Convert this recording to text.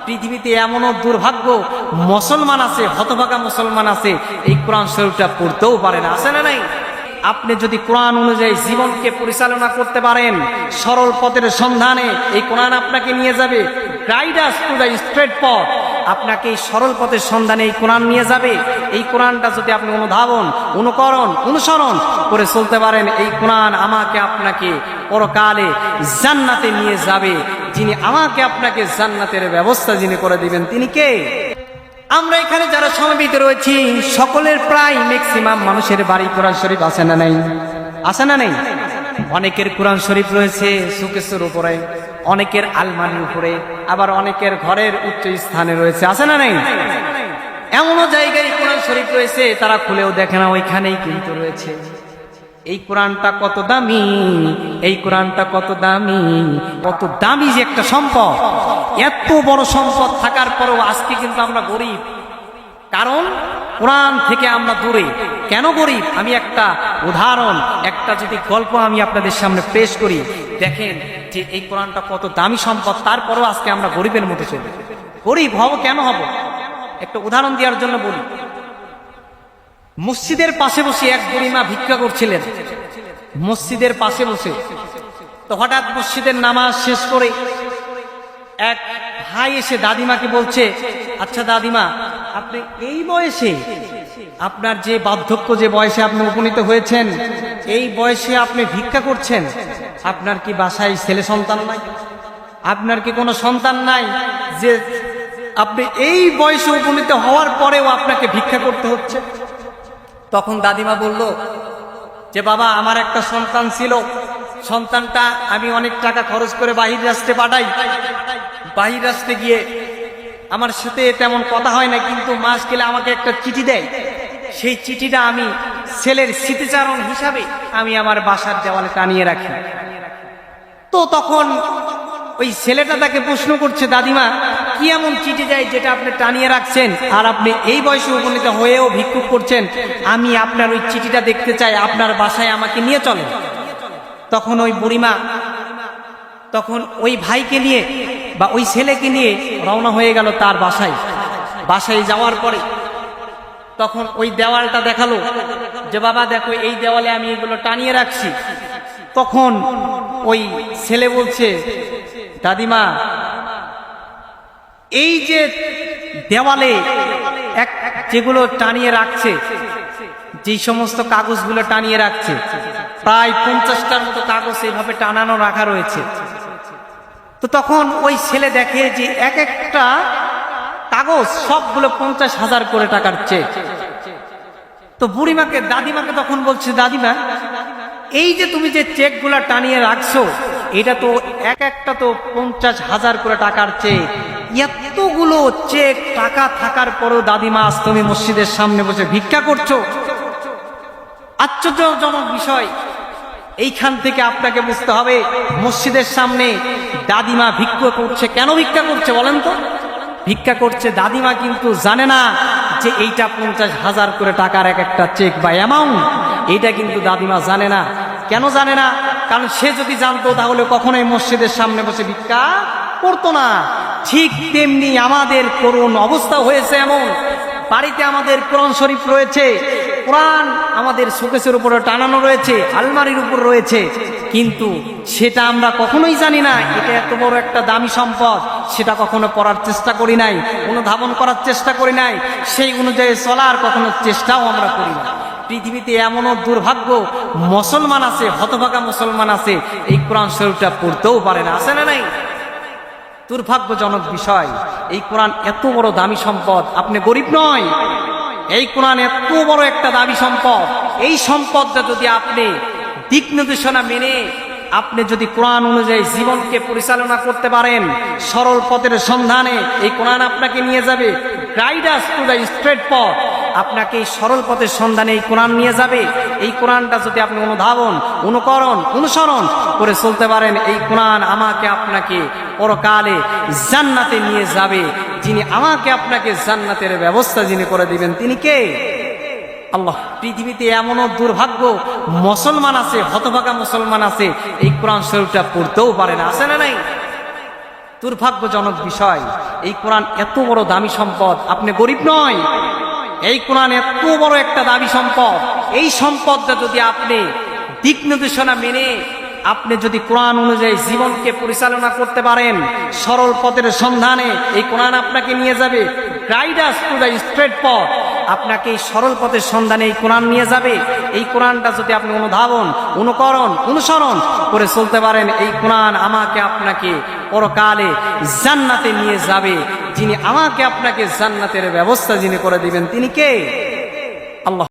পৃথিবীতে এমনও দুর্ভাগ্য মুসলমান আছে, হতভাগা মুসলমান আছে, এই কোরআন শরীফটা পড়তেও পারে না। আছে না নাই? আপনি যদি কোরআন অনুযায়ী জীবনকে পরিচালনা করতে পারেন, সরল পথের সন্ধানে এই কোরআন আপনাকে নিয়ে যাবে। Guide us to the straight পথ, আপনাকে এই সরল পথের সন্ধানে এই কোরআন নিয়ে যাবে। এই কোরআনটা যদি আপনি অনুধাবন, অনুসরণ করে চলতে পারেন, এই কোরআন আমাকে আপনাকে পরকালে জান্নাতে নিয়ে যাবে। যিনি আমাকে আপনাকে জান্নাতের ব্যবস্থা যিনি করে দিবেন, তিনি কে? আমরা এখানে যারা সমবেত রয়েছি সকলের প্রায় ম্যাক্সিমাম মানুষের বাড়ি কোরআন শরীফ আছে না নাই? আছে না নাই? অনেকের কোরআন শরীফ রয়েছে সুকেশের উপরে, অনেকের আলমারির উপরে, আবার অনেকের ঘরের উচ্চ স্থানে রয়েছে। আছে না নাই? এমনও জায়গায় কোরআন শরীফ রয়েছে তারা খুলেও দেখে না, ওইখানেই কিন্তু রয়েছে। এই কোরআনটা কত দামি, এই কোরআনটা কত দামি, কত দামি যে একটা সম্পদ। এত বড় সম্পদ থাকার পরেও আজকে কিন্তু আমরা গরিব, কারণ কোরআন থেকে আমরা দূরে। কেন গরিব? আমি একটা উদাহরণ, একটা যদি গল্প আমি আপনাদের সামনে পেশ করি, দেখেন যে এই কোরআনটা কত দামি সম্পদ, তারপরেও আজকে আমরা গরিবের মতো চলি। গরিব হব কেন হব? একটা উদাহরণ দেওয়ার জন্য বলি। মসজিদের পাশে বসে এক বুড়িমা ভিক্ষা করছিলেন, মসজিদের পাশে বসে। তো হঠাৎ মসজিদের নামাজ শেষ করে এক ভাই এসে দাদিমাকে বলছে, আচ্ছা দাদিমা, আপনি এই বয়সে, আপনার যে বার্ধক্য, যে বয়সে আপনি উপনীত হয়েছেন, এই বয়সে আপনি ভিক্ষা করছেন, আপনার কি বাসায় ছেলে সন্তান নাই? আপনার কি কোনো সন্তান নাই যে আপনি এই বয়সে উপনীত হওয়ার পরেও আপনাকে ভিক্ষা করতে হচ্ছে? তখন দাদিমা বলল যে বাবা, আমার একটা সন্তান ছিল, সন্তানটা আমি অনেক টাকা খরচ করে বাহির রাষ্ট্রে পাঠাই, বাহির রাষ্ট্রে গিয়ে আমার সাথে তেমন কথা হয় না, কিন্তু মাস গেলে আমাকে একটা চিঠি দেয়, সেই চিঠিটা আমি ছেলের স্মৃতিচারণ হিসাবে আমি আমার বাসার দেওয়ালে টানিয়ে রাখি। তো তখন ওই ছেলেটা তাকে প্রশ্ন করছে, দাদিমা, কি এমন চিঠি দেয় যেটা আপনি টানিয়ে রাখছেন, আর আপনি এই বয়সে উপনীত হয়েও ভিক্ষুক করছেন? আমি আপনার ওই চিঠিটা দেখতে চাই, আপনার বাসায় আমাকে নিয়ে চলেন। তখন ওই বুড়িমা তখন ওই ভাইকে নিয়ে বা ওই ছেলেকে নিয়ে রওনা হয়ে গেল তার বাসায়। বাসায় যাওয়ার পরে তখন ওই দেওয়ালটা দেখালো যে বাবা দেখো, এই দেওয়ালে আমি এগুলো টানিয়ে রাখছি। তখন ওই ছেলে বলছে, দাদিমা, এই যে দেওয়ালে যেগুলো টানিয়ে রাখছে, যে সমস্ত কাগজগুলো টানিয়ে রাখছে, প্রায় 50টার মতো কাগজ এভাবে টানানো রাখা রয়েছে। তো তখন ওই ছেলে দেখে যে এক একটা কাগজ সবগুলো 50,000 করে টাকার চেক। তো বুড়িমাকে, দাদিমাকে তখন বলছে, দাদিমা, এই যে তুমি যে চেকগুলা টানিয়ে রাখছো, এটা তো এক একটা তো 50,000 করে টাকার চেক। এতগুলো চেক টাকা থাকার পরও দাদিমা আজ তুমি মসজিদের সামনে বসে ভিক্ষা করছো। আশ্চর্যজনক বিষয়। এইখান থেকে আপনাকে বুঝতে হবে, মসজিদের সামনে দাদিমা ভিক্ষা করছে। কেন ভিক্ষা করছে বলেন তো? ভিক্ষা করছে, দাদিমা কিন্তু জানে না যে এইটা 50,000 করে টাকার এক একটা চেক বা অ্যামাউন্ট, এইটা কিন্তু দাদিমা জানে না। কেন জানে না? কারণ সে যদি জানতো তাহলে কখনোই মসজিদের সামনে বসে ভিক্ষা করতো না। ঠিক তেমনি আমাদের করুণ অবস্থা হয়েছে এমন, বাড়িতে আমাদের কোরআন শরীফ রয়েছে, কোরআন আমাদের শোকেসের উপরে টানানো রয়েছে, আলমারির উপর রয়েছে, কিন্তু সেটা আমরা কখনোই জানি না এটা এত বড় একটা দামি সম্পদ। সেটা কখনো পড়ার চেষ্টা করি নাই, অনুধাবন করার চেষ্টা করি নাই, সেই অনুযায়ী চলার কখনো চেষ্টাও আমরা করি না। পৃথিবীতে এমনও দুর্ভাগ্য মুসলমান আছে, হতভাগা মুসলমান আছে, এই কোরআন শরীফটা পড়তেও পারে না। আছে না নাই? দুর্ভাগ্যজনক বিষয়। এই কোরআন এত বড় দামি সম্পদ, আপনি গরিব নয়। এই কোরআন এত বড় একটা দামি সম্পদ। এই সম্পদটা যদি আপনি দিক নির্দেশনা মেনে আপনি যদি কোরআন অনুযায়ী জীবনকে পরিচালনা করতে পারেন, সরল পথের সন্ধানে এই কোরআন আপনাকে নিয়ে যাবে। Guide us to the straight পথ, আপনাকে এই সরল পথের সন্ধানে এই কোরআন নিয়ে যাবে। এই কোরআনটা যদি আপনি অনুধাবন, অনুসরণ করে চলতে পারেন, এই কোরআন আমাকে আপনাকে পরকালে জান্নাতে নিয়ে যাবে। যিনি আমাকে আপনাকে জান্নাতের ব্যবস্থা যিনি করে দিবেন, তিনি কে? আল্লাহ। পৃথিবীতে এমনও দুর্ভাগ্য মুসলমান আছে, হতভাগা মুসলমান আছে, এই কোরআন শরীফটা পড়তেও পারে না। আছে না নাই? দুর্ভাগ্যজনক বিষয়, এই কোরআন এত বড় দামি সম্পদ, আপনি গরিব নয়, এই কোরআন এত বড় একটা দামি সম্পদ। এই সম্পদটা যদি আপনি দিক নির্দেশনা মেনে আপনি যদি কোরআন অনুযায়ী জীবনকে পরিচালনা করতে পারেন, সরল পথের সন্ধানে এই কোরআন আপনাকে নিয়ে যাবে, guide us to the straight পথ, আপনাকে এই সরল পথের সন্ধানে এই কোরআন নিয়ে যাবে। এই কোরআনটা যদি আপনি অনুধাবন, অনুকরণ, অনুসরণ করে চলতে পারেন, এই কোরআন আমাকে আপনাকে পরকালে জান্নাতে নিয়ে যাবে। যিনি আমাকে আপনাকে জান্নাতের ব্যবস্থা যিনি করে দিবেন তিনি কে? আল্লাহ।